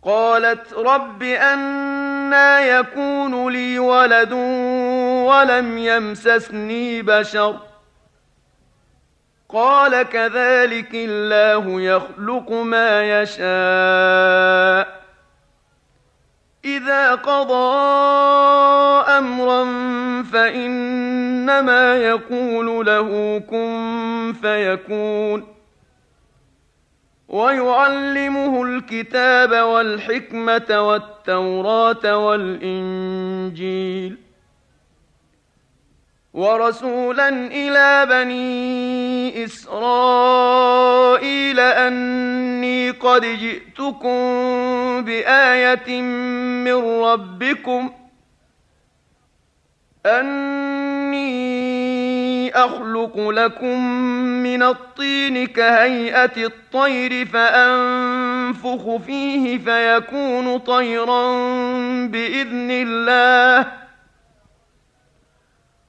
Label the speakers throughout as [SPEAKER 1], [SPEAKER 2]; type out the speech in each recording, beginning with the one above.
[SPEAKER 1] قالت رب أنى يكون لي ولد ولم يمسسني بشر قال كذلك الله يخلق ما يشاء إذا قضى أمرا فإنما يقول له كن فيكون ويعلمه الكتاب والحكمة والتوراة والإنجيل ورسولا إلى بني إسرائيل أني قد جئتكم بآية من ربكم أني أخلق لكم من الطين كهيئة الطير فأنفخ فيه فيكون طيرا بإذن الله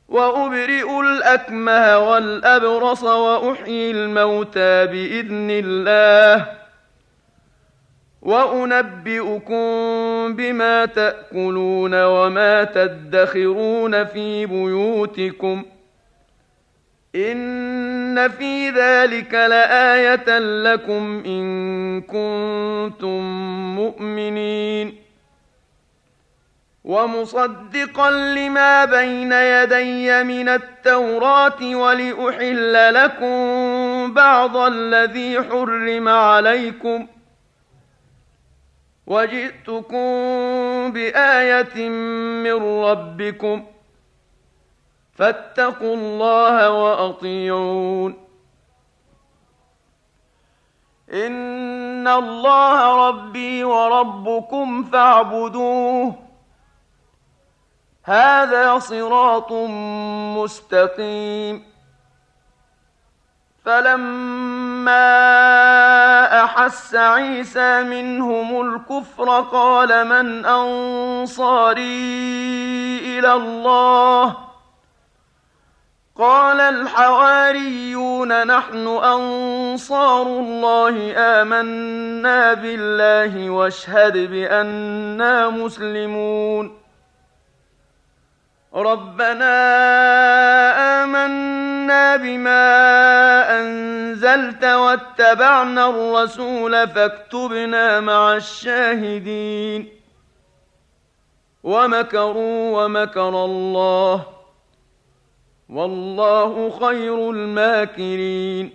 [SPEAKER 1] وأبرئ الأكمه والأبرص وأحيي الموتى بإذن الله وأنبئكم بما تأكلون وما تدخرون في بيوتكم إن في ذلك لآية لكم إن كنتم مؤمنين ومصدقا لما بين يدي من التوراة ولأحل لكم بعض الذي حرم عليكم وجئتكم بآية من ربكم فاتقوا الله وأطيعون إن الله ربي وربكم فاعبدوه هذا صراط مستقيم فلما أحس عيسى منهم الكفر قال من أنصاري إلى الله قال الحواريون نحن أنصار الله آمنا بالله واشهد بأننا مسلمون ربنا آمنا بما أنزلت واتبعنا الرسول فاكتبنا مع الشاهدين ومكروا ومكر الله والله خير الماكرين